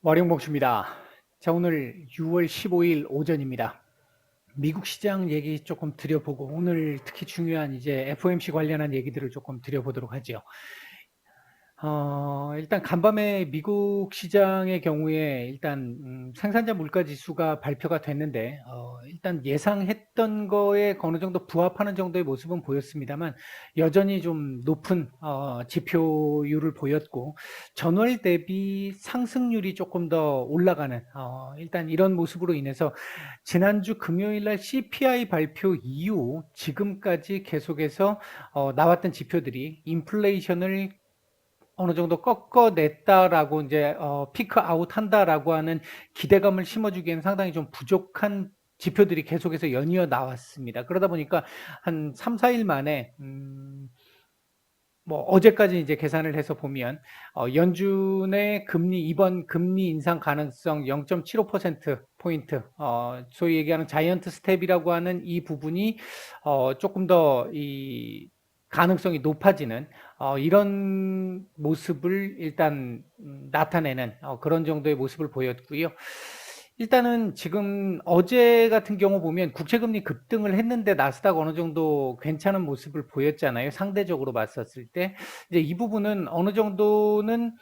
월영봉수입니다. 자, 오늘 6월 15일 오전입니다. 미국 시장 얘기 조금 드려보고 오늘 특히 중요한 이제 FOMC 관련한 얘기들을 조금 드려보도록 하죠. 일단 간밤에 미국 시장의 경우에 일단 생산자 물가 지수가 발표가 됐는데 일단 예상했던 거에 어느 정도 부합하는 정도의 모습은 보였습니다만 여전히 좀 높은 지표율을 보였고 전월 대비 상승률이 조금 더 올라가는 일단 이런 모습으로 인해서 지난주 금요일 날 CPI 발표 이후 지금까지 계속해서 나왔던 지표들이 인플레이션을 어느 정도 꺾어냈다라고 이제 피크 아웃 한다라고 하는 기대감을 심어주기에는 상당히 좀 부족한 지표들이 계속해서 연이어 나왔습니다. 그러다 보니까 한 3, 4일 만에 뭐 어제까지 이제 계산을 해서 보면 연준의 이번 금리 인상 가능성 0.75% 포인트, 소위 얘기하는 자이언트 스텝이라고 하는 이 부분이 조금 더 이 가능성이 높아지는 이런 모습을 일단 나타내는 그런 정도의 모습을 보였고요. 일단은 지금 어제 같은 경우 보면 국채금리 급등을 했는데 나스닥 어느 정도 괜찮은 모습을 보였잖아요. 상대적으로 봤었을 때. 이제 이 부분은 어느 정도는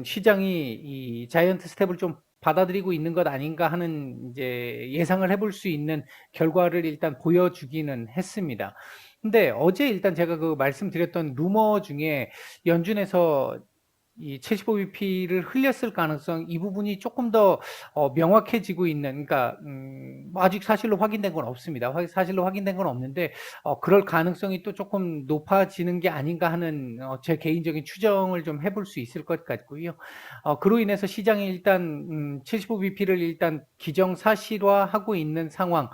시장이 이 자이언트 스텝을 좀 받아들이고 있는 것 아닌가 하는 이제 예상을 해볼 수 있는 결과를 일단 보여주기는 했습니다. 근데 어제 일단 제가 그 말씀드렸던 루머 중에 연준에서 이 75bp를 흘렸을 가능성 이 부분이 조금 더 명확해지고 있는 그러니까 뭐 아직 사실로 확인된 건 없습니다. 사실로 확인된 건 없는데 그럴 가능성이 또 조금 높아지는 게 아닌가 하는 제 개인적인 추정을 좀 해볼 수 있을 것 같고요. 그로 인해서 시장이 일단 75bp를 일단 기정사실화하고 있는 상황.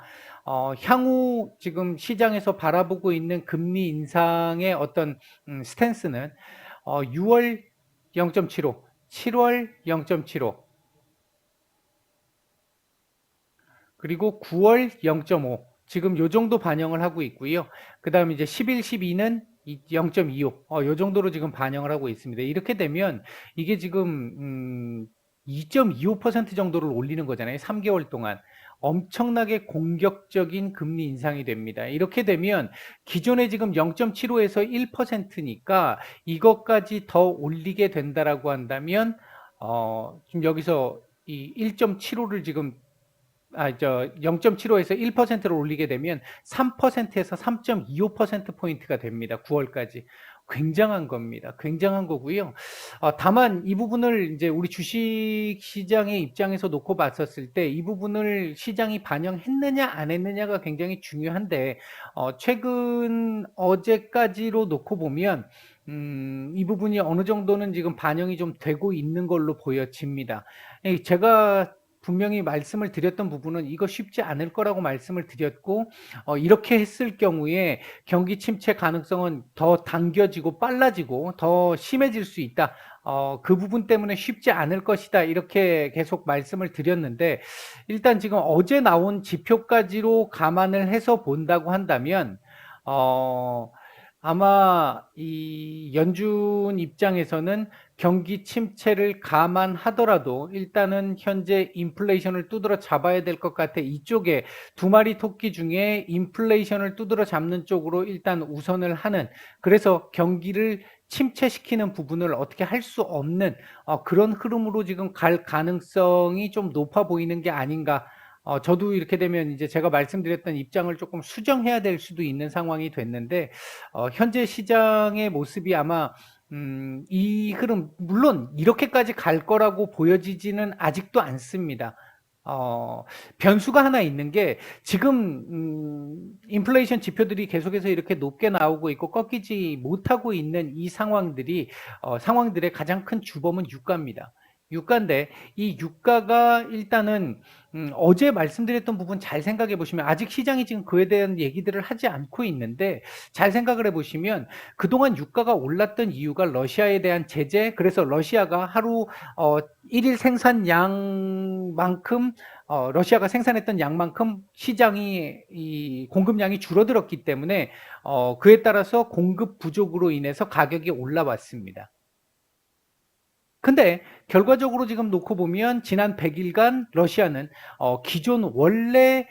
향후 지금 시장에서 바라보고 있는 금리 인상의 어떤 스탠스는 6월 0.75, 7월 0.75, 그리고 9월 0.5. 지금 요 정도 반영을 하고 있고요. 그 다음에 이제 11, 12는 0.25. 요 정도로 지금 반영을 하고 있습니다. 이렇게 되면 이게 지금 2.25% 정도를 올리는 거잖아요. 3개월 동안. 엄청나게 공격적인 금리 인상이 됩니다. 이렇게 되면 기존에 지금 0.75에서 1%니까 이것까지 더 올리게 된다라고 한다면 지금 여기서 이 1.75를 지금 0.75에서 1%를 올리게 되면 3%에서 3.25%포인트가 됩니다. 9월까지. 굉장한 겁니다. 굉장한 거고요. 다만 이 부분을 이제 우리 주식 시장의 입장에서 놓고 봤었을 때 이 부분을 시장이 반영했느냐 안 했느냐가 굉장히 중요한데 최근 어제까지로 놓고 보면 이 부분이 어느 정도는 지금 반영이 좀 되고 있는 걸로 보여집니다. 제가 분명히 말씀을 드렸던 부분은 이거 쉽지 않을 거라고 말씀을 드렸고 이렇게 했을 경우에 경기 침체 가능성은 더 당겨지고 빨라지고 더 심해질 수 있다. 그 부분 때문에 쉽지 않을 것이다. 이렇게 계속 말씀을 드렸는데 일단 지금 어제 나온 지표까지로 감안을 해서 본다고 한다면 아마 이 연준 입장에서는 경기 침체를 감안하더라도 일단은 현재 인플레이션을 두드러 잡아야 될 것 같아. 이쪽에 두 마리 토끼 중에 인플레이션을 두드러 잡는 쪽으로 일단 우선을 하는, 그래서 경기를 침체시키는 부분을 어떻게 할 수 없는 그런 흐름으로 지금 갈 가능성이 좀 높아 보이는 게 아닌가. 저도 이렇게 되면 이제 제가 말씀드렸던 입장을 조금 수정해야 될 수도 있는 상황이 됐는데 현재 시장의 모습이 아마 이 흐름 물론 이렇게까지 갈 거라고 보여지지는 아직도 않습니다. 변수가 하나 있는 게 지금 인플레이션 지표들이 계속해서 이렇게 높게 나오고 있고 꺾이지 못하고 있는 이 상황들의 가장 큰 주범은 유가입니다. 유가인데 이 유가가 일단은 어제 말씀드렸던 부분 잘 생각해 보시면 아직 시장이 지금 그에 대한 얘기들을 하지 않고 있는데 잘 생각을 해 보시면 그동안 유가가 올랐던 이유가 러시아에 대한 제재, 그래서 러시아가 하루 1일 생산량만큼 러시아가 생산했던 양만큼 시장이 이 공급량이 줄어들었기 때문에 그에 따라서 공급 부족으로 인해서 가격이 올라왔습니다. 근데 결과적으로 지금 놓고 보면 지난 100일간 러시아는 기존 원래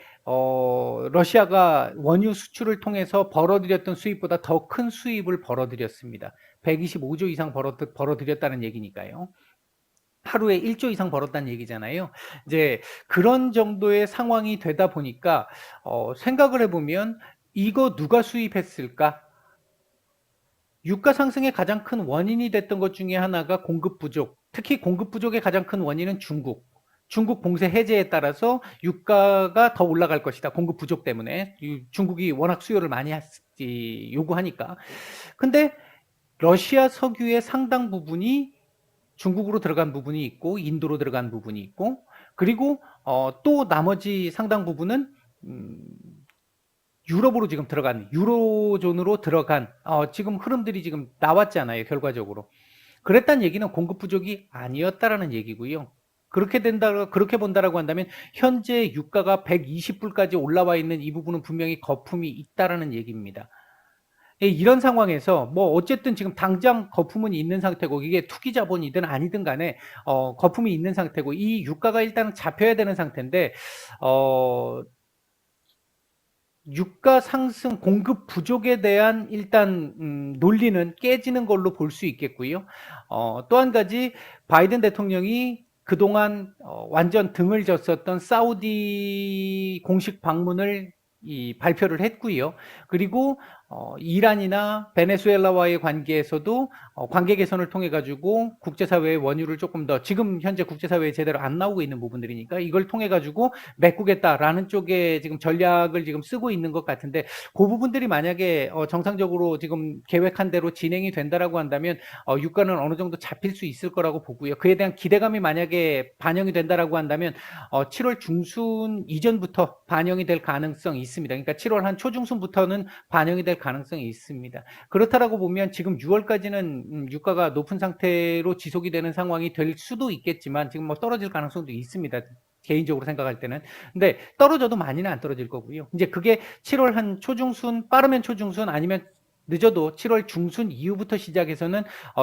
러시아가 원유 수출을 통해서 벌어들였던 수입보다 더 큰 수입을 벌어들였습니다. 125조 이상 벌어들였다는 얘기니까요. 하루에 1조 이상 벌었다는 얘기잖아요. 이제 그런 정도의 상황이 되다 보니까 생각을 해보면 이거 누가 수입했을까? 유가 상승의 가장 큰 원인이 됐던 것 중에 하나가 공급 부족. 특히 공급 부족의 가장 큰 원인은 중국. 중국 봉쇄 해제에 따라서 유가가 더 올라갈 것이다. 공급 부족 때문에. 중국이 워낙 수요를 많이 요구하니까. 근데 러시아 석유의 상당 부분이 중국으로 들어간 부분이 있고 인도로 들어간 부분이 있고 그리고 또 나머지 상당 부분은 유럽으로 지금 들어간 유로존으로 들어간 지금 흐름들이 지금 나왔잖아요. 결과적으로 그랬단 얘기는 공급 부족이 아니었다라는 얘기고요. 그렇게 본다라고 한다면 현재 유가가 120불까지 올라와 있는 이 부분은 분명히 거품이 있다라는 얘기입니다. 이런 상황에서 뭐 어쨌든 지금 당장 거품은 있는 상태고 이게 투기 자본이든 아니든 간에 거품이 있는 상태고 이 유가가 일단은 잡혀야 되는 상태인데 유가 상승 공급 부족에 대한 일단 논리는 깨지는 걸로 볼 수 있겠고요. 또 한 가지 바이든 대통령이 그동안 완전 등을 졌었던 사우디 공식 방문을 발표를 했고요. 그리고 이란이나 베네수엘라와의 관계에서도 관계 개선을 통해 가지고 국제사회의 원유를 조금 더 지금 현재 국제사회에 제대로 안 나오고 있는 부분들이니까 이걸 통해 가지고 메꾸겠다라는 쪽에 지금 전략을 지금 쓰고 있는 것 같은데 그 부분들이 만약에 정상적으로 지금 계획한 대로 진행이 된다라고 한다면 유가는 어느 정도 잡힐 수 있을 거라고 보고요. 그에 대한 기대감이 만약에 반영이 된다라고 한다면 7월 중순 이전부터 반영이 될 가능성이 있습니다. 그러니까 7월 한 초중순부터는 반영이 될 가능성이 있습니다. 그렇다라고 보면 지금 6월까지는 유가가 높은 상태로 지속이 되는 상황이 될 수도 있겠지만 지금 뭐 떨어질 가능성도 있습니다. 개인적으로 생각할 때는. 근데 떨어져도 많이는 안 떨어질 거고요. 이제 그게 7월 한 초중순, 빠르면 초중순 아니면 늦어도 7월 중순 이후부터 시작해서는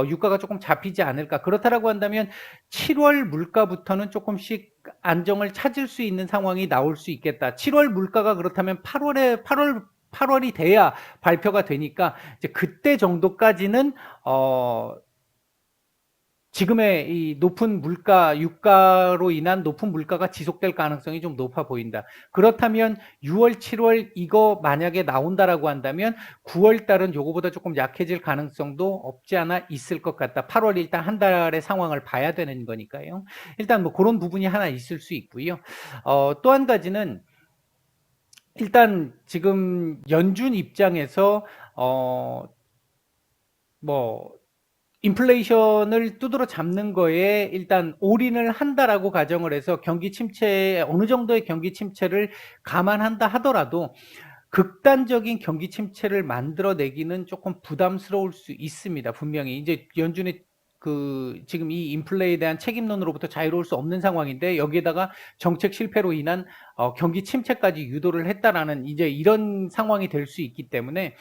유가가 조금 잡히지 않을까. 그렇다라고 한다면 7월 물가부터는 조금씩 안정을 찾을 수 있는 상황이 나올 수 있겠다. 7월 물가가 그렇다면 8월이 돼야 발표가 되니까 이제 그때 정도까지는 지금의 이 높은 물가, 유가로 인한 높은 물가가 지속될 가능성이 좀 높아 보인다. 그렇다면 6월, 7월 이거 만약에 나온다라고 한다면 9월 달은 요거보다 조금 약해질 가능성도 없지 않아 있을 것 같다. 8월 일단 한 달의 상황을 봐야 되는 거니까요. 일단 뭐 그런 부분이 하나 있을 수 있고요. 또 한 가지는 일단 지금 연준 입장에서 뭐 인플레이션을 두드러 잡는 거에 일단 올인을 한다라고 가정을 해서 경기 침체 어느 정도의 경기 침체를 감안한다 하더라도 극단적인 경기 침체를 만들어내기는 조금 부담스러울 수 있습니다. 분명히 이제 연준의 지금 이 인플레에 대한 책임론으로부터 자유로울 수 없는 상황인데 여기에다가 정책 실패로 인한 경기 침체까지 유도를 했다라는 이제 이런 상황이 될 수 있기 때문에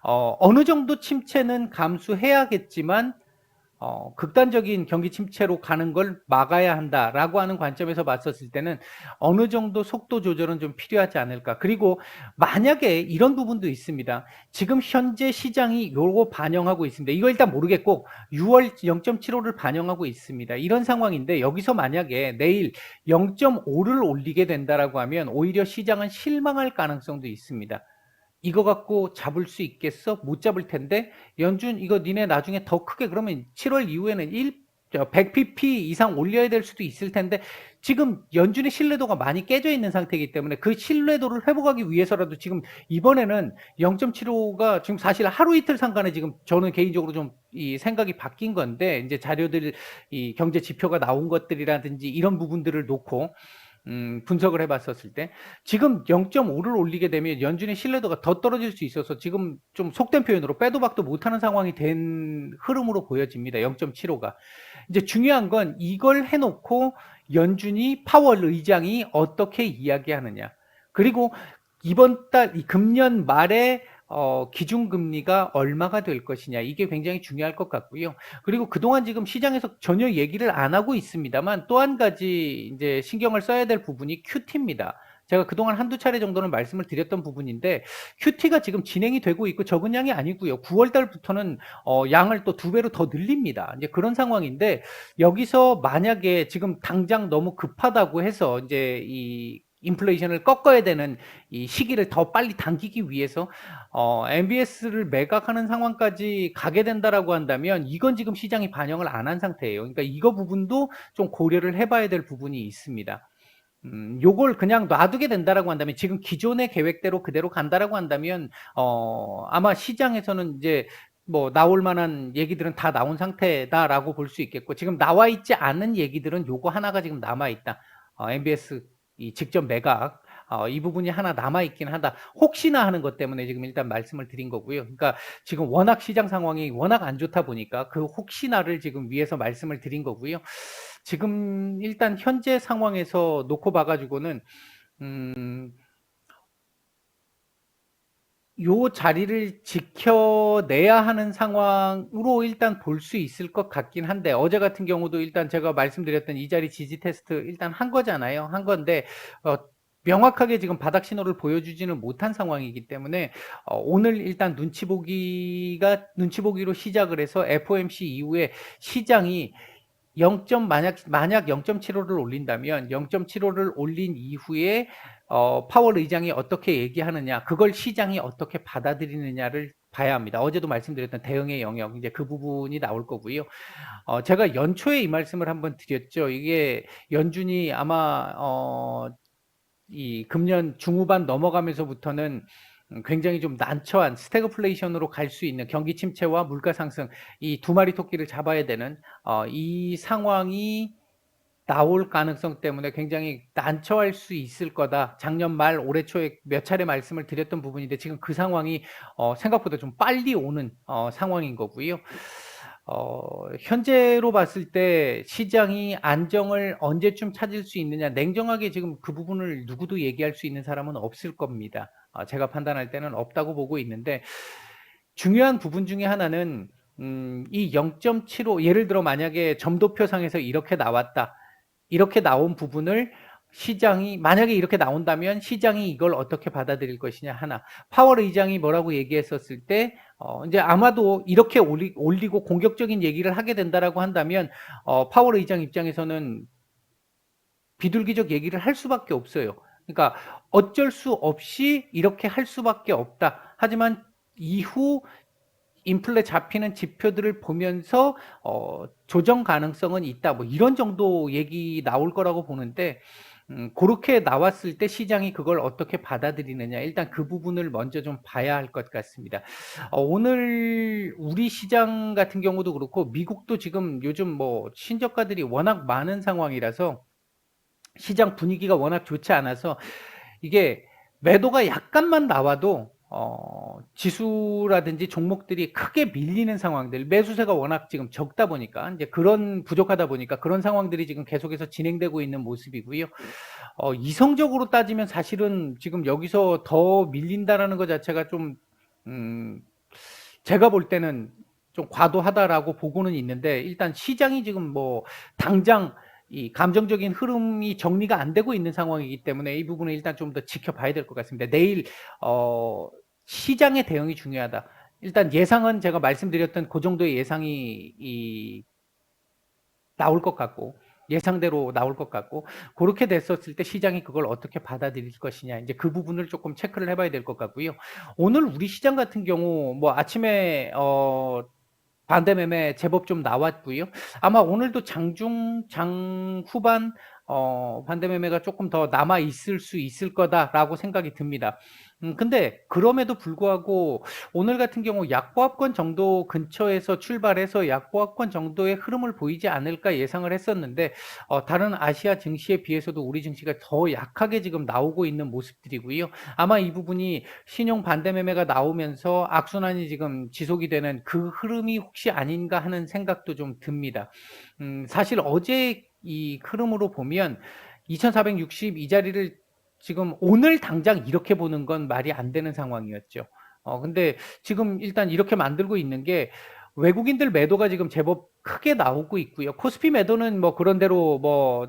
어느 정도 침체는 감수해야겠지만 극단적인 경기 침체로 가는 걸 막아야 한다라고 하는 관점에서 봤었을 때는 어느 정도 속도 조절은 좀 필요하지 않을까. 그리고 만약에 이런 부분도 있습니다. 지금 현재 시장이 요거 반영하고 있습니다. 이거 일단 모르겠고 6월 0.75를 반영하고 있습니다. 이런 상황인데 여기서 만약에 내일 0.5를 올리게 된다라고 하면 오히려 시장은 실망할 가능성도 있습니다. 이거 갖고 잡을 수 있겠어? 못 잡을 텐데 연준 이거 니네 나중에 더 크게 그러면 7월 이후에는 100pp 이상 올려야 될 수도 있을 텐데 지금 연준의 신뢰도가 많이 깨져 있는 상태이기 때문에 그 신뢰도를 회복하기 위해서라도 지금 이번에는 0.75가 지금 사실 하루 이틀 상간에 지금 저는 개인적으로 좀 이 생각이 바뀐 건데 이제 자료들 이 경제 지표가 나온 것들이라든지 이런 부분들을 놓고 분석을 해봤었을 때 지금 0.5를 올리게 되면 연준의 신뢰도가 더 떨어질 수 있어서 지금 좀 속된 표현으로 빼도 박도 못하는 상황이 된 흐름으로 보여집니다. 0.75가 이제 중요한 건 이걸 해놓고 연준이 파월 의장이 어떻게 이야기하느냐 그리고 이번 달 금년 말에 기준금리가 얼마가 될 것이냐 이게 굉장히 중요할 것 같고요. 그리고 그동안 지금 시장에서 전혀 얘기를 안 하고 있습니다만 또 한 가지 이제 신경을 써야 될 부분이 QT입니다. 제가 그동안 한두 차례 정도는 말씀을 드렸던 부분인데 QT가 지금 진행이 되고 있고 적은 양이 아니고요. 9월 달부터는 양을 또 2배로 더 늘립니다. 이제 그런 상황인데 여기서 만약에 지금 당장 너무 급하다고 해서 이제 이 인플레이션을 꺾어야 되는 이 시기를 더 빨리 당기기 위해서 MBS를 매각하는 상황까지 가게 된다라고 한다면 이건 지금 시장이 반영을 안 한 상태예요. 그러니까 이거 부분도 좀 고려를 해봐야 될 부분이 있습니다. 요걸 그냥 놔두게 된다라고 한다면 지금 기존의 계획대로 그대로 간다라고 한다면 아마 시장에서는 이제 뭐 나올 만한 얘기들은 다 나온 상태다라고 볼 수 있겠고 지금 나와 있지 않은 얘기들은 요거 하나가 지금 남아 있다. MBS 이 직접 매각 이 부분이 하나 남아 있긴 하다. 혹시나 하는 것 때문에 지금 일단 말씀을 드린 거고요. 그러니까 지금 워낙 시장 상황이 워낙 안 좋다 보니까 그 혹시나를 지금 위해서 말씀을 드린 거고요. 지금 일단 현재 상황에서 놓고 봐가지고는 요 자리를 지켜내야 하는 상황으로 일단 볼 수 있을 것 같긴 한데 어제 같은 경우도 일단 제가 말씀드렸던 이 자리 지지 테스트 일단 한 거잖아요. 한 건데 명확하게 지금 바닥 신호를 보여주지는 못한 상황이기 때문에 오늘 일단 눈치 보기로 시작을 해서 FOMC 이후에 시장이 만약 0.75를 올린다면 0.75를 올린 이후에 파월 의장이 어떻게 얘기하느냐 그걸 시장이 어떻게 받아들이느냐를 봐야 합니다. 어제도 말씀드렸던 대응의 영역 이제 그 부분이 나올 거고요. 제가 연초에 이 말씀을 한번 드렸죠. 이게 연준이 아마 이 금년 중후반 넘어가면서부터는 굉장히 좀 난처한 스태그플레이션으로 갈 수 있는 경기 침체와 물가 상승 이 두 마리 토끼를 잡아야 되는 이 상황이 나올 가능성 때문에 굉장히 난처할 수 있을 거다. 작년 말 올해 초에 몇 차례 말씀을 드렸던 부분인데 지금 그 상황이 생각보다 좀 빨리 오는 상황인 거고요. 현재로 봤을 때 시장이 안정을 언제쯤 찾을 수 있느냐 냉정하게 지금 그 부분을 누구도 얘기할 수 있는 사람은 없을 겁니다. 제가 판단할 때는 없다고 보고 있는데 중요한 부분 중에 하나는 이 0.75 예를 들어 만약에 점도표상에서 이렇게 나왔다. 이렇게 나온 부분을 시장이 만약에 이렇게 나온다면 시장이 이걸 어떻게 받아들일 것이냐 하나. 파월 의장이 뭐라고 얘기했었을 때 이제 아마도 이렇게 올리고 공격적인 얘기를 하게 된다라고 한다면 파월 의장 입장에서는 비둘기적 얘기를 할 수밖에 없어요. 그러니까 어쩔 수 없이 이렇게 할 수밖에 없다. 하지만 이후 인플레 잡히는 지표들을 보면서 조정 가능성은 있다. 뭐 이런 정도 얘기 나올 거라고 보는데 그렇게 나왔을 때 시장이 그걸 어떻게 받아들이느냐 일단 그 부분을 먼저 좀 봐야 할 것 같습니다. 오늘 우리 시장 같은 경우도 그렇고 미국도 지금 요즘 뭐 신저가들이 워낙 많은 상황이라서 시장 분위기가 워낙 좋지 않아서 이게 매도가 약간만 나와도 지수라든지 종목들이 크게 밀리는 상황들, 매수세가 워낙 지금 적다 보니까 이제 그런 부족하다 보니까 그런 상황들이 지금 계속해서 진행되고 있는 모습이고요. 이성적으로 따지면 사실은 지금 여기서 더 밀린다라는 것 자체가 좀 제가 볼 때는 좀 과도하다라고 보고는 있는데 일단 시장이 지금 뭐 당장 이 감정적인 흐름이 정리가 안 되고 있는 상황이기 때문에 이 부분을 일단 좀 더 지켜봐야 될 것 같습니다. 내일 시장의 대응이 중요하다. 일단 예상은 제가 말씀드렸던 그 정도의 예상이 나올 것 같고 예상대로 나올 것 같고 그렇게 됐었을 때 시장이 그걸 어떻게 받아들일 것이냐 이제 그 부분을 조금 체크를 해봐야 될 것 같고요. 오늘 우리 시장 같은 경우 뭐 아침에 반대 매매 제법 좀 나왔고요. 아마 오늘도 장중, 장후반 반대 매매가 조금 더 남아 있을 수 있을 거다라고 생각이 듭니다. 근데 그럼에도 불구하고 오늘 같은 경우 약보합권 정도 근처에서 출발해서 약보합권 정도의 흐름을 보이지 않을까 예상을 했었는데 다른 아시아 증시에 비해서도 우리 증시가 더 약하게 지금 나오고 있는 모습들이고요. 아마 이 부분이 신용 반대 매매가 나오면서 악순환이 지금 지속이 되는 그 흐름이 혹시 아닌가 하는 생각도 좀 듭니다. 사실 어제 이 흐름으로 보면 2460 이 자리를 지금 오늘 당장 이렇게 보는 건 말이 안 되는 상황이었죠. 근데 지금 일단 이렇게 만들고 있는 게 외국인들 매도가 지금 제법 크게 나오고 있고요. 코스피 매도는 뭐 그런 대로 뭐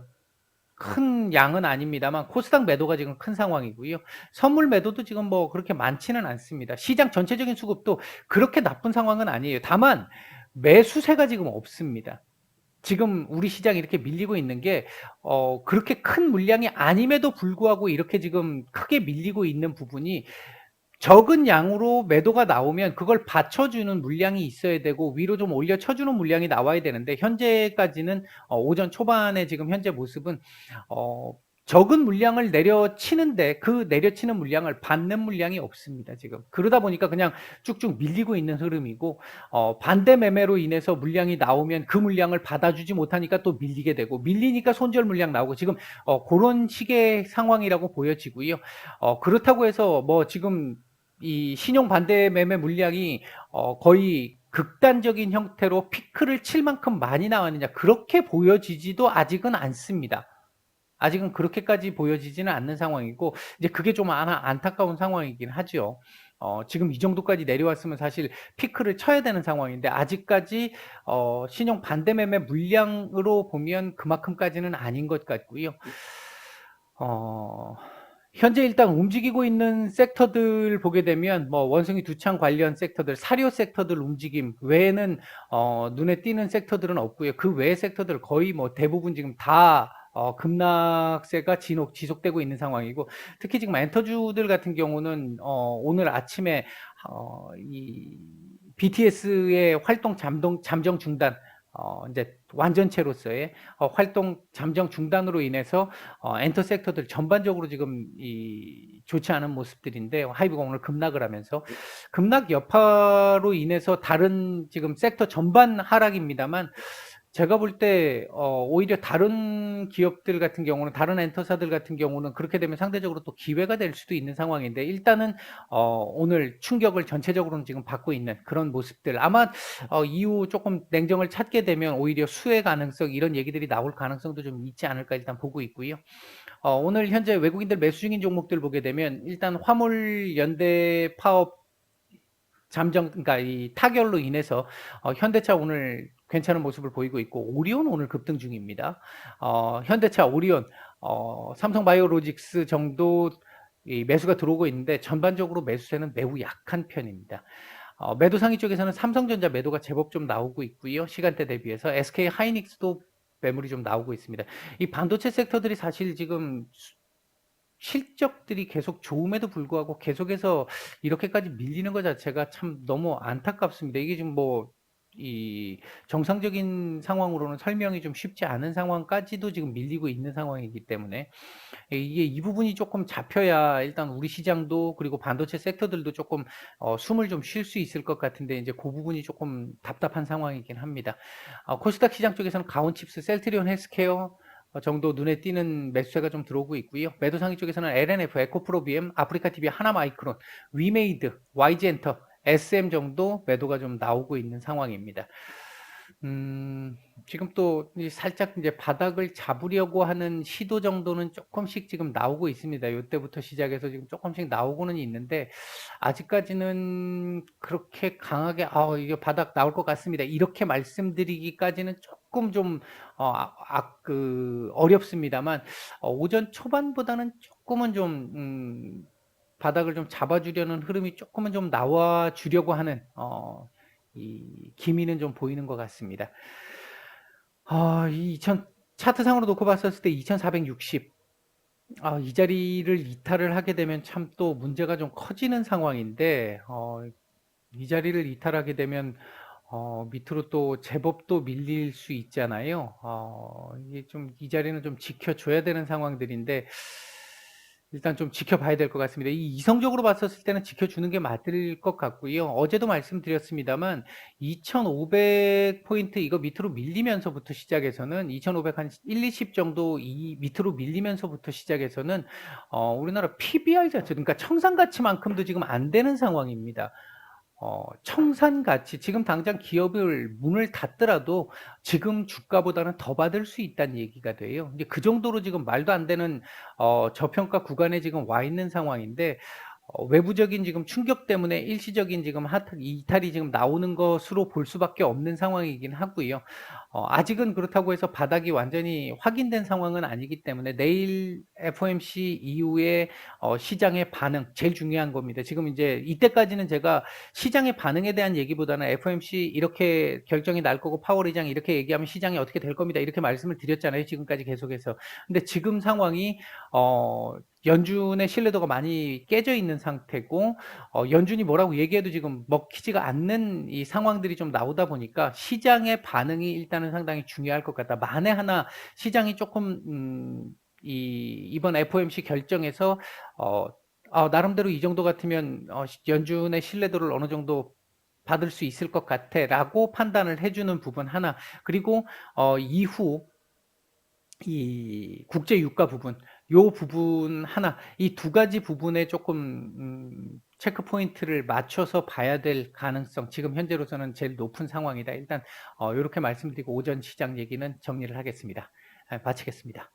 큰 양은 아닙니다만 코스닥 매도가 지금 큰 상황이고요. 선물 매도도 지금 뭐 그렇게 많지는 않습니다. 시장 전체적인 수급도 그렇게 나쁜 상황은 아니에요. 다만 매수세가 지금 없습니다. 지금 우리 시장이 이렇게 밀리고 있는 게 그렇게 큰 물량이 아님에도 불구하고 이렇게 지금 크게 밀리고 있는 부분이 적은 양으로 매도가 나오면 그걸 받쳐주는 물량이 있어야 되고 위로 좀 올려 쳐주는 물량이 나와야 되는데 현재까지는 오전 초반에 지금 현재 모습은 어, 적은 물량을 내려치는데 그 내려치는 물량을 받는 물량이 없습니다. 지금 그러다 보니까 그냥 쭉쭉 밀리고 있는 흐름이고 반대 매매로 인해서 물량이 나오면 그 물량을 받아주지 못하니까 또 밀리게 되고 밀리니까 손절 물량 나오고 지금 그런 식의 상황이라고 보여지고요. 그렇다고 해서 뭐 지금 이 신용 반대 매매 물량이 거의 극단적인 형태로 피크를 칠 만큼 많이 나왔느냐 그렇게 보여지지도 아직은 않습니다. 아직은 그렇게까지 보여지지는 않는 상황이고 이제 그게 좀 안타까운 상황이긴 하죠. 지금 이 정도까지 내려왔으면 사실 피크를 쳐야 되는 상황인데 아직까지 신용 반대 매매 물량으로 보면 그만큼까지는 아닌 것 같고요. 현재 일단 움직이고 있는 섹터들 보게 되면 뭐 원숭이 두창 관련 sek터들, 사료 섹터들 움직임 외에는 눈에 띄는 섹터들은 없고요. 그 외의 섹터들 거의 뭐 대부분 지금 다 급락세가 지속되고 있는 상황이고 특히 지금 엔터주들 같은 경우는 오늘 아침에 이 BTS의 활동 잠정 중단 이제 완전체로서의 활동 잠정 중단으로 인해서 엔터 섹터들 전반적으로 지금 좋지 않은 모습들인데 하이브가 오늘 급락을 하면서 급락 여파로 인해서 다른 지금 섹터 전반 하락입니다만 제가 볼 때 오히려 다른 기업들 같은 경우는 다른 엔터사들 같은 경우는 그렇게 되면 상대적으로 또 기회가 될 수도 있는 상황인데 일단은 오늘 충격을 전체적으로는 지금 받고 있는 그런 모습들 아마 이후 조금 냉정을 찾게 되면 오히려 수혜 가능성 이런 얘기들이 나올 가능성도 좀 있지 않을까 일단 보고 있고요. 오늘 현재 외국인들 매수 중인 종목들 보게 되면 일단 화물 연대 파업 그러니까 이 타결로 인해서 현대차 오늘 괜찮은 모습을 보이고 있고 오리온 오늘 급등 중입니다. 현대차, 오리온, 삼성바이오로직스 정도 이 매수가 들어오고 있는데 전반적으로 매수세는 매우 약한 편입니다. 매도 상위 쪽에서는 삼성전자 매도가 제법 좀 나오고 있고요. 시간대 대비해서 SK 하이닉스도 매물이 좀 나오고 있습니다. 이 반도체 섹터들이 사실 지금 실적들이 계속 좋음에도 불구하고 계속해서 이렇게까지 밀리는 것 자체가 참 너무 안타깝습니다. 이게 지금 뭐 이 정상적인 상황으로는 설명이 좀 쉽지 않은 상황까지도 지금 밀리고 있는 상황이기 때문에 이게 이 부분이 조금 잡혀야 일단 우리 시장도 그리고 반도체 섹터들도 조금 숨을 좀 쉴 수 있을 것 같은데 이제 그 부분이 조금 답답한 상황이긴 합니다. 코스닥 시장 쪽에서는 가온칩스, 셀트리온 헬스케어 정도 눈에 띄는 매수세가 좀 들어오고 있고요. 매도 상위 쪽에서는 LNF, 에코프로비엠, 아프리카TV, 하나마이크론, 위메이드, YG엔터, SM 정도 매도가 좀 나오고 있는 상황입니다. 지금 또 살짝 이제 바닥을 잡으려고 하는 시도 정도는 조금씩 지금 나오고 있습니다. 이때부터 시작해서 지금 조금씩 나오고는 있는데 아직까지는 그렇게 강하게 이게 바닥 나올 것 같습니다. 이렇게 말씀드리기까지는 조금 좀 어렵습니다만 오전 초반보다는 조금은 좀 바닥을 좀 잡아주려는 흐름이 조금은 좀 나와주려고 하는 이 기미는 좀 보이는 것 같습니다. 차트상으로 놓고 봤었을 때 2460. 이 자리를 이탈을 하게 되면 참 또 문제가 좀 커지는 상황인데, 이 자리를 이탈하게 되면, 밑으로 또 제법 또 밀릴 수 있잖아요. 이게 좀, 이 자리는 좀 지켜줘야 되는 상황들인데, 일단 좀 지켜봐야 될 것 같습니다. 이 이성적으로 봤었을 때는 지켜주는 게 맞을 것 같고요. 어제도 말씀드렸습니다만 2500포인트 이거 밑으로 밀리면서부터 시작해서는 2500 한 1, 20 정도 이 밑으로 밀리면서부터 시작해서는 우리나라 PBR 자체 그러니까 청산가치만큼도 지금 안 되는 상황입니다. 청산가치 지금 당장 기업을 문을 닫더라도 지금 주가보다는 더 받을 수 있다는 얘기가 돼요. 이제 그 정도로 지금 말도 안 되는 저평가 구간에 지금 와 있는 상황인데 외부적인 지금 충격 때문에 일시적인 지금 이탈이 지금 나오는 것으로 볼 수밖에 없는 상황이긴 하고요. 아직은 그렇다고 해서 바닥이 완전히 확인된 상황은 아니기 때문에 내일 FOMC 이후에 시장의 반응 제일 중요한 겁니다. 지금 이제 이때까지는 제가 시장의 반응에 대한 얘기보다는 FOMC 이렇게 결정이 날 거고 파월 의장이 이렇게 얘기하면 시장이 어떻게 될 겁니다. 이렇게 말씀을 드렸잖아요. 지금까지 계속해서. 근데 지금 상황이 연준의 신뢰도가 많이 깨져 있는 상태고, 연준이 뭐라고 얘기해도 지금 먹히지가 않는 이 상황들이 좀 나오다 보니까 시장의 반응이 일단은 상당히 중요할 것 같다. 만에 하나 시장이 조금 이번 FOMC 결정에서 나름대로 이 정도 같으면 연준의 신뢰도를 어느 정도 받을 수 있을 것 같아라고 판단을 해주는 부분 하나, 그리고 이후 이 국제 유가 부분, 요 부분 하나, 이 두 가지 부분에 조금 체크 포인트를 맞춰서 봐야 될 가능성, 지금 현재로서는 제일 높은 상황이다. 일단 요렇게 말씀드리고 오전 시장 얘기는 정리를 하겠습니다. 마치겠습니다.